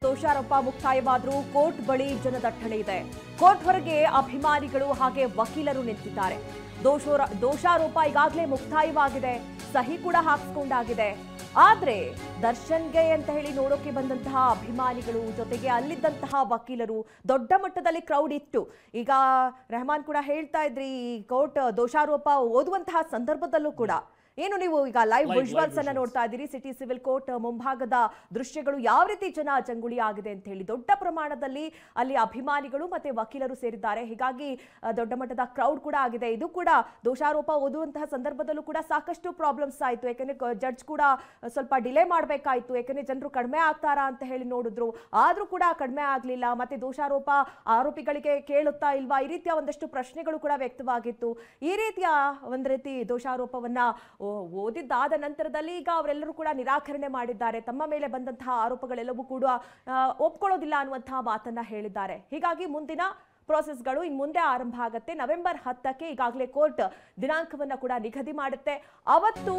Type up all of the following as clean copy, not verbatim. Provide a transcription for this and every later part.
ದೋಷಾರೋಪ ಮುಕ್ತಾಯವಾದರೂ ಕೋರ್ಟ್ ಬಳಿ ಜನದಟ್ಟಣೆ ಇದೆ. ಕೋರ್ಟ್ ಹೊರಗೆ ಅಭಿಮಾನಿಗಳು ಹಾಗೆ ವಕೀಲರು ನಿಂತಿದ್ದಾರೆ. ದೋಷಾರೋಪ ಈಗಾಗಲೇ ಮುಕ್ತಾಯವಾಗಿದೆ, ಸಹಿ ಕೂಡ ಹಾಕಿಸಿಕೊಂಡಾಗಿದೆ. ಆದ್ರೆ ದರ್ಶನ್ಗೆ ಅಂತ ಹೇಳಿ ನೋಡೋಕೆ ಬಂದಂತಹ ಅಭಿಮಾನಿಗಳು ಜೊತೆಗೆ ಅಲ್ಲಿದ್ದಂತಹ ವಕೀಲರು ದೊಡ್ಡ ಮಟ್ಟದಲ್ಲಿ ಕ್ರೌಡ್ ಇತ್ತು. ಈಗ ರೆಹಮಾನ್ ಕೂಡ ಹೇಳ್ತಾ ಇದ್ರಿ, ಕೋರ್ಟ್ ದೋಷಾರೋಪ ಓದುವಂತಹ ಸಂದರ್ಭದಲ್ಲೂ ಕೂಡ ಏನು ನೀವು ಈಗ ಲೈವ್ ವಿಜುವಲ್ಸ್ ಅನ್ನ ನೋಡ್ತಾ ಇದ್ದೀರಿ. ಸಿಟಿ ಸಿವಿಲ್ ಕೋರ್ಟ್ ಮುಂಭಾಗದ ದೃಶ್ಯಗಳು ಯಾವ ರೀತಿ ಜಂಗುಳಿ ಆಗಿದೆ ಅಂತ ಹೇಳಿ ದೊಡ್ಡ ಪ್ರಮಾಣದಲ್ಲಿ ಅಲ್ಲಿ ಅಭಿಮಾನಿಗಳು ಮತ್ತೆ ವಕೀಲರು ಸೇರಿದ್ದಾರೆ. ಹೀಗಾಗಿ ದೊಡ್ಡ ಮಟ್ಟದ ಕ್ರೌಡ್ ಕೂಡ ಆಗಿದೆ. ಇದು ಕೂಡ ದೋಷಾರೋಪ ಓದುವಂತಹ ಸಂದರ್ಭದಲ್ಲೂ ಕೂಡ ಸಾಕಷ್ಟು ಪ್ರಾಬ್ಲಮ್ಸ್ ಆಯಿತು. ಯಾಕಂದ್ರೆ ಜಡ್ಜ್ ಕೂಡ ಸ್ವಲ್ಪ ಡಿಲೇ ಮಾಡಬೇಕಾಯಿತು. ಯಾಕಂದ್ರೆ ಜನರು ಕಡಿಮೆ ಆಗ್ತಾರಾ ಅಂತ ಹೇಳಿ ನೋಡಿದ್ರು, ಆದ್ರೂ ಕೂಡ ಕಡಿಮೆ ಆಗಲಿಲ್ಲ. ಮತ್ತೆ ದೋಷಾರೋಪ ಆರೋಪಿಗಳಿಗೆ ಕೇಳುತ್ತಾ ಇಲ್ವಾ, ಈ ರೀತಿಯ ಒಂದಷ್ಟು ಪ್ರಶ್ನೆಗಳು ಕೂಡ ವ್ಯಕ್ತವಾಗಿತ್ತು. ಈ ರೀತಿಯ ಒಂದು ರೀತಿ ದೋಷಾರೋಪವನ್ನ ಓದಿದ್ದಾದ ನಂತರದಲ್ಲಿ ಈಗ ಅವರೆಲ್ಲರೂ ಕೂಡ ನಿರಾಕರಣೆ ಮಾಡಿದ್ದಾರೆ. ತಮ್ಮ ಮೇಲೆ ಬಂದಂತಹ ಆರೋಪಗಳೆಲ್ಲವೂ ಕೂಡ ಒಪ್ಕೊಳ್ಳೋದಿಲ್ಲ ಅನ್ನುವಂತಹ ಮಾತನ್ನ ಹೇಳಿದ್ದಾರೆ. ಹೀಗಾಗಿ ಮುಂದಿನ ಪ್ರೋಸೆಸ್ಗಳು ಇನ್ನು ಮುಂದೆ ಆರಂಭ ಆಗುತ್ತೆ. ನವೆಂಬರ್ 10ಕ್ಕೆ ಈಗಾಗಲೇ ಕೋರ್ಟ್ ದಿನಾಂಕವನ್ನ ಕೂಡ ನಿಗದಿ ಮಾಡುತ್ತೆ. ಅವತ್ತು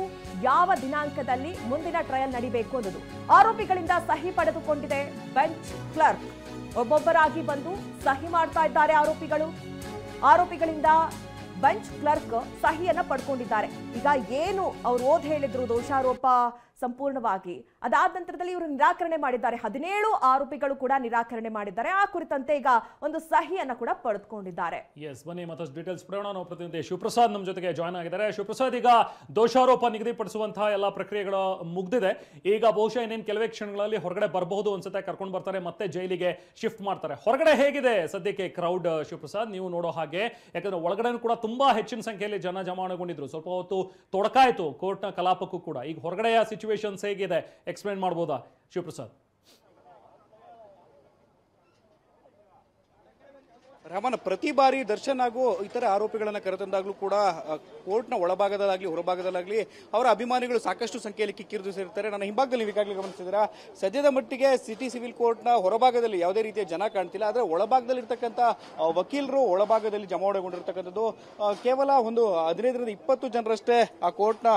ಯಾವ ದಿನಾಂಕದಲ್ಲಿ ಮುಂದಿನ ಟ್ರಯಲ್ ನಡೀಬೇಕು ಅನ್ನೋದು ಆರೋಪಿಗಳಿಂದ ಸಹಿ ಪಡೆದುಕೊಂಡಿದೆ ಬೆಂಚ್ ಕ್ಲರ್ಕ್. ಒಬ್ಬೊಬ್ಬರಾಗಿ ಬಂದು ಸಹಿ ಮಾಡ್ತಾ ಇದ್ದಾರೆ ಆರೋಪಿಗಳಿಂದ ಬೆಂಚ್ ಕ್ಲರ್ಕ್ ಸಹಿಯನ್ನ ಪಡ್ಕೊಂಡಿದ್ದಾರೆ. ಈಗ ಏನು ಅವ್ರು ಹೇಳಿದ್ರು ದೋಷಾರೋಪ ಸಂಪೂರ್ಣವಾಗಿ, ಅದಾದ ನಂತರದಲ್ಲಿ ಇವರು ನಿರಾಕರಣೆ ಮಾಡಿದ್ದಾರೆ. 17 ಆರೋಪಿಗಳು ಕೂಡ ನಿರಾಕರಣೆ ಮಾಡಿದ್ದಾರೆ. ಆ ಕುರಿತಂತೆ ಈಗ ಒಂದು ಸಹಿಯನ್ನ ಕೂಡ ಪಡೆದುಕೊಂಡಿದ್ದಾರೆ. ಎಸ್, ಬನ್ನಿ ಮತ್ತಷ್ಟು ಡೀಟೇಲ್ಸ್ ಪಡೆಯೋಣ. ನಾವು ಪ್ರತಿನಿಧಿ ಶಿವಪ್ರಸಾದ್ ನಮ್ಮ ಜೊತೆಗೆ ಜಾಯ್ನ್ ಆಗಿದ್ದಾರೆ. ಶಿವಪ್ರಸಾದ್, ಈಗ ದೋಷಾರೋಪ ನಿಗದಿಪಡಿಸುವಂತಹ ಎಲ್ಲ ಪ್ರಕ್ರಿಯೆಗಳು ಮುಗ್ದಿದೆ. ಈಗ ಬಹುಶಃ ಇನ್ನೇನು ಕೆಲವೇ ಕ್ಷಣಗಳಲ್ಲಿ ಹೊರಗಡೆ ಬರಬಹುದು ಅನ್ಸುತ್ತೆ. ಕರ್ಕೊಂಡು ಬರ್ತಾರೆ, ಮತ್ತೆ ಜೈಲಿಗೆ ಶಿಫ್ಟ್ ಮಾಡ್ತಾರೆ. ಹೊರಗಡೆ ಹೇಗಿದೆ ಸದ್ಯಕ್ಕೆ ಕ್ರೌಡ್ ಶಿವಪ್ರಸಾದ್, ನೀವು ನೋಡೋ ಹಾಗೆ? ಯಾಕಂದ್ರೆ ಒಳಗಡೆ ಕೂಡ ತುಂಬಾ ಹೆಚ್ಚಿನ ಸಂಖ್ಯೆಯಲ್ಲಿ ಜನ ಜಮಾವಣೆಗೊಂಡಿದ್ರು. ಸ್ವಲ್ಪ ಹೊತ್ತು ತೊಡಕಾಯಿತು ಕೋರ್ಟ್ನ ಕಲಾಪಕ್ಕೂ ಕೂಡ. ಈಗ ಹೊರಗಡೆಯ ಸಿಚುವೇಶನ್ಸ್ ಹೇಗಿದೆ ಎಕ್ಸ್ಪ್ಲೇನ್ ಮಾಡಬಹುದಾ ಶಿವಪ್ರಸಾದ್? ರಾಮನ್, ಪ್ರತಿ ಬಾರಿ ದರ್ಶನ್ ಹಾಗೂ ಇತರ ಆರೋಪಿಗಳನ್ನ ಕರೆತಂದಾಗ್ಲೂ ಕೂಡ ಕೋರ್ಟ್ನ ಒಳಭಾಗದಲ್ಲಾಗ್ಲಿ ಹೊರಭಾಗದಲ್ಲಾಗ್ಲಿ ಅವರ ಅಭಿಮಾನಿಗಳು ಸಾಕಷ್ಟು ಸಂಖ್ಯೆಯಲ್ಲಿ ಕಿಕ್ಕಿರಿದು ಸೇರ್ತಾರೆ. ನನ್ನ ಹಿಂಭಾಗದಲ್ಲಿ ನೀವು ಈಗಾಗಲೇ ಗಮನಿಸಿದ್ದೀರಾ, ಸದ್ಯದ ಮಟ್ಟಿಗೆ ಸಿಟಿ ಸಿವಿಲ್ ಕೋರ್ಟ್ನ ಹೊರಭಾಗದಲ್ಲಿ ಯಾವುದೇ ರೀತಿಯ ಜನ ಕಾಣ್ತಿಲ್ಲ. ಆದರೆ ಒಳಭಾಗದಲ್ಲಿ ಇರ್ತಕ್ಕಂಥ ವಕೀಲರು ಒಳಭಾಗದಲ್ಲಿ ಜಮಾವಣೆಗೊಂಡಿರ್ತಕ್ಕಂಥದ್ದು ಕೇವಲ ಒಂದು 15ರಿಂದ 20 ಜನರಷ್ಟೇ ಆ ಕೋರ್ಟ್ನ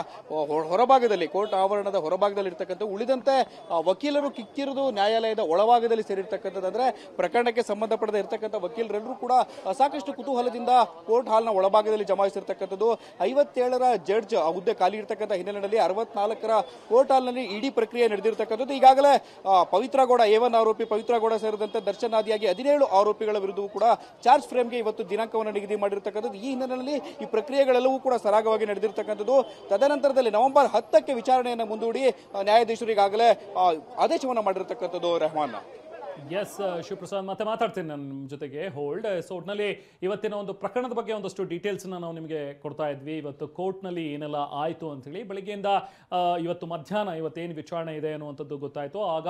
ಹೊರಭಾಗದಲ್ಲಿ, ಕೋರ್ಟ್ ಆವರಣದ ಹೊರಭಾಗದಲ್ಲಿ ಇರ್ತಕ್ಕಂಥ. ಉಳಿದಂತೆ ವಕೀಲರು ಕಿಕ್ಕಿರಿದು ನ್ಯಾಯಾಲಯದ ಒಳಭಾಗದಲ್ಲಿ ಸೇರಿರ್ತಕ್ಕಂಥದ್ದು. ಅಂದ್ರೆ ಪ್ರಕರಣಕ್ಕೆ ಸಂಬಂಧಪಡದ ಇರ್ತಕ್ಕಂಥ ವಕೀಲರೆಲ್ಲರೂ ಕೂಡ ಸಾಕಷ್ಟು ಕುತೂಹಲದಿಂದ ಕೋರ್ಟ್ ಹಾಲ್ನ ಒಳಭಾಗದಲ್ಲಿ ಜಮಾಯಿಸಿರ್ತಕ್ಕಂಥದ್ದು. 57ರ ಜಡ್ಜ್ ಹುದ್ದೆ ಖಾಲಿ ಇರತಕ್ಕಂಥ ಹಿನ್ನೆಲೆಯಲ್ಲಿ 64ರ ಕೋರ್ಟ್ ಹಾಲ್ನಲ್ಲಿ ಇಡೀ ಪ್ರಕ್ರಿಯೆ ನಡೆದಿರತಕ್ಕಂಥದ್ದು. ಈಗಾಗಲೇ ಪವಿತ್ರ ಗೌಡ, A1 ಆರೋಪಿ ಪವಿತ್ರ ಗೌಡ ಸೇರಿದಂತೆ ದರ್ಶನ್ ಆದಿಯಾಗಿ 17 ಆರೋಪಿಗಳ ವಿರುದ್ಧವೂ ಕೂಡ ಚಾರ್ಜ್ ಫ್ರೇಮ್ಗೆ ಇವತ್ತು ದಿನಾಂಕವನ್ನು ನಿಗದಿ ಮಾಡಿರ್ತಕ್ಕಂಥದ್ದು. ಈ ಹಿನ್ನೆಲೆಯಲ್ಲಿ ಈ ಪ್ರಕ್ರಿಯೆಗಳೆಲ್ಲವೂ ಕೂಡ ಸರಾಗವಾಗಿ ನಡೆದಿರತಕ್ಕಂಥದ್ದು. ತದನಂತರದಲ್ಲಿ ನವೆಂಬರ್ 10ಕ್ಕೆ ವಿಚಾರಣೆಯನ್ನು ಮುಂದೂಡಿ ನ್ಯಾಯಾಧೀಶರು ಈಗಾಗಲೇ ಆದೇಶವನ್ನು ಮಾಡಿರ್ತಕ್ಕಂಥದ್ದು. ರೆಹಮಾನ್. ಎಸ್ ಶಿವಪ್ರಸಾದ್, ಮತ್ತೆ ಮಾತಾಡ್ತೀನಿ ನಾನು ನಿಮ್ಮ ಜೊತೆಗೆ, ಹೋಲ್ಡ್. ಸೊ ಒಟ್ನಲ್ಲಿ ಇವತ್ತಿನ ಒಂದು ಪ್ರಕರಣದ ಬಗ್ಗೆ ಒಂದಷ್ಟು ಡೀಟೇಲ್ಸ್ನ ನಾವು ನಿಮಗೆ ಕೊಡ್ತಾ ಇದ್ವಿ. ಇವತ್ತು ಕೋರ್ಟ್ನಲ್ಲಿ ಏನೆಲ್ಲ ಆಯಿತು ಅಂತೇಳಿ ಬೆಳಗ್ಗೆಯಿಂದ ಇವತ್ತು ಮಧ್ಯಾಹ್ನ ಇವತ್ತೇನು ವಿಚಾರಣೆ ಇದೆ ಅನ್ನುವಂಥದ್ದು ಗೊತ್ತಾಯಿತು. ಆಗ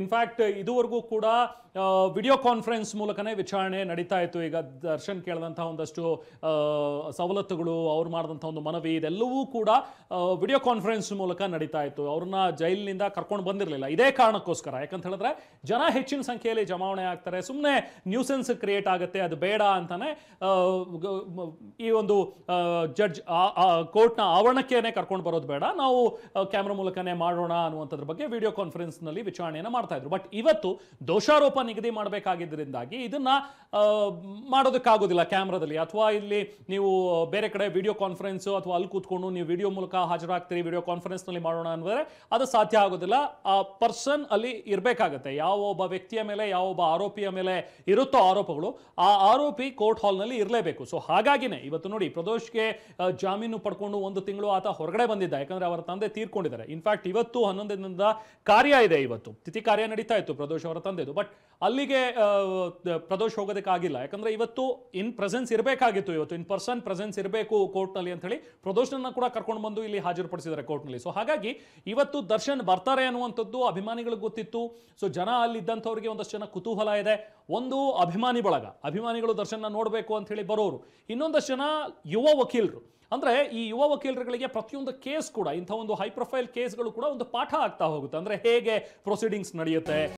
ಇನ್ಫ್ಯಾಕ್ಟ್ ಇದುವರೆಗೂ ಕೂಡ ವಿಡಿಯೋ ಕಾನ್ಫರೆನ್ಸ್ ಮೂಲಕನೇ ವಿಚಾರಣೆ ನಡೀತಾ ಇತ್ತು. ಈಗ ದರ್ಶನ್ ಕೇಳಿದಂಥ ಒಂದಷ್ಟು ಸವಲತ್ತುಗಳು, ಅವ್ರು ಮಾಡಿದಂಥ ಒಂದು ಮನವಿ, ಇದೆಲ್ಲವೂ ಕೂಡ ವಿಡಿಯೋ ಕಾನ್ಫರೆನ್ಸ್ ಮೂಲಕ ನಡೀತಾ ಇತ್ತು. ಅವ್ರನ್ನ ಜೈಲಿನಿಂದ ಕರ್ಕೊಂಡು ಬಂದಿರಲಿಲ್ಲ. ಇದೇ ಕಾರಣಕ್ಕೋಸ್ಕರ, ಯಾಕಂತ ಹೇಳಿದ್ರೆ ಜನ ಹೆಚ್ಚಿನ ಸಂಖ್ಯೆಯಲ್ಲಿ ಜಮಾವಣೆ ಆಗ್ತಾರೆ, ಸುಮ್ಮನೆ ನ್ಯೂಸೆನ್ಸ್ ಕ್ರಿಯೇಟ್ ಆಗುತ್ತೆ, ಅದು ಬೇಡ ಅಂತಾನೆ ಈ ಒಂದು ಜಡ್ಜ್ ಕೋರ್ಟ್ನ ಆವರಣಕ್ಕೇನೆ ಕರ್ಕೊಂಡು ಬರೋದು ಬೇಡ, ನಾವು ಕ್ಯಾಮ್ರಾ ಮೂಲಕನೇ ಮಾಡೋಣ ಅನ್ನುವಂಥದ್ರ ಬಗ್ಗೆ ವಿಡಿಯೋ ಕಾನ್ಫರೆನ್ಸ್ ನಲ್ಲಿ ವಿಚಾರಣೆಯನ್ನು ಮಾಡ್ತಾ ಇದ್ರು. ಬಟ್ ಇವತ್ತು ದೋಷಾರೋಪ ನಿಗದಿ ಮಾಡಬೇಕಾಗಿದ್ದರಿಂದಾಗಿ ಇದನ್ನ ಮಾಡೋದಕ್ಕಾಗೋದಿಲ್ಲ ಕ್ಯಾಮ್ರಾದಲ್ಲಿ, ಅಥವಾ ಇಲ್ಲಿ ನೀವು ಬೇರೆ ಕಡೆ ವಿಡಿಯೋ ಕಾನ್ಫರೆನ್ಸ್ ಅಥವಾ ಅಲ್ಲಿ ಕೂತ್ಕೊಂಡು ನೀವು ವಿಡಿಯೋ ಮೂಲಕ ಹಾಜರಾಗ್ತೀರಿ, ವಿಡಿಯೋ ಕಾನ್ಫರೆನ್ಸ್ ನಲ್ಲಿ ಮಾಡೋಣ ಅಂದ್ರೆ ಅದು ಸಾಧ್ಯ ಆಗೋದಿಲ್ಲ. ಆ ಪರ್ಸನ್ ಅಲ್ಲಿ ಇರಬೇಕಾಗತ್ತೆ. ಯಾವ ಒಬ್ಬ ವ್ಯಕ್ತಿಯ ಮೇಲೆ, ಯಾವ ಒಬ್ಬ ಆರೋಪಿಯ ಮೇಲೆ ಇರುತ್ತೋ ಆರೋಪಗಳು, ಆ ಆರೋಪಿ ಕೋರ್ಟ್ ಹಾಲ್ ನಲ್ಲಿ ಇರಲೇಬೇಕು. ಸೊ ಹಾಗಾಗಿನೇ ಇವತ್ತು ನೋಡಿ, ಪ್ರದೋಷ್ಗೆ ಜಾಮೀನು ಪಡ್ಕೊಂಡು 1 ತಿಂಗಳು ಆತ ಹೊರಗಡೆ ಬಂದಿದ್ದ. ಯಾಕಂದ್ರೆ ಅವರ ತಂದೆ ತೀರ್ಕೊಂಡಿದ್ದಾರೆ. ಇನ್ಫ್ಯಾಕ್ಟ್ ಇವತ್ತು 11 ದಿನದ ಕಾರ್ಯ ಇದೆ, ಇವತ್ತು ತಿಥಿ ಕಾರ್ಯ ನಡೀತಾ ಇತ್ತು ಪ್ರದೋಷ್ ಅವರ ತಂದೆದು. ಬಟ್ ಅಲ್ಲಿಗೆ ಪ್ರದೋಷ್ ಹೋಗೋದಕ್ಕಾಗಿಲ್ಲ. ಯಾಕಂದ್ರೆ ಇವತ್ತು ಇನ್ ಪ್ರೆಸೆನ್ಸ್ ಇರಬೇಕಾಗಿತ್ತು, ಇವತ್ತು ಇನ್ ಪರ್ಸನ್ ಪ್ರೆಸೆನ್ಸ್ ಇರಬೇಕು ಕೋರ್ಟ್ ನಲ್ಲಿ ಅಂತ ಹೇಳಿ ಪ್ರದೋಷ್ನ ಕೂಡ ಕರ್ಕೊಂಡು ಬಂದು ಇಲ್ಲಿ ಹಾಜರುಪಡಿಸಿದ್ದಾರೆ ಕೋರ್ಟ್ ನಲ್ಲಿ. ಸೊ ಹಾಗಾಗಿ ಇವತ್ತು ದರ್ಶನ್ ಬರ್ತಾರೆ ಅನ್ನುವಂಥದ್ದು ಅಭಿಮಾನಿಗಳಿಗೆ ಗೊತ್ತಿತ್ತು. ಸೊ ಜನ ಅಲ್ಲಿದ್ದಂಥವ್ರಿಗೆ ಒಂದಷ್ಟು ಜನ ಕುತೂಹಲ ಇದೆ. ಒಂದು ಅಭಿಮಾನಿ ಬಳಗ, ಅಭಿಮಾನಿಗಳು ದರ್ಶನ ನೋಡಬೇಕು ಅಂತ ಹೇಳಿ ಬರೋರು. ಇನ್ನೊಂದಷ್ಟು ಜನ ಯುವ ವಕೀಲರು, ಅಂದ್ರೆ ಈ ಯುವ ವಕೀಲರುಗಳಿಗೆ ಪ್ರತಿಯೊಂದು ಕೇಸ್ ಕೂಡ, ಇಂಥ ಒಂದು ಹೈ ಪ್ರೊಫೈಲ್ ಕೇಸ್ಗಳು ಕೂಡ ಒಂದು ಪಾಠ ಆಗ್ತಾ ಹೋಗುತ್ತೆ. ಅಂದ್ರೆ ಹೇಗೆ ಪ್ರೊಸೀಡಿಂಗ್ಸ್ ನಡೆಯುತ್ತೆ,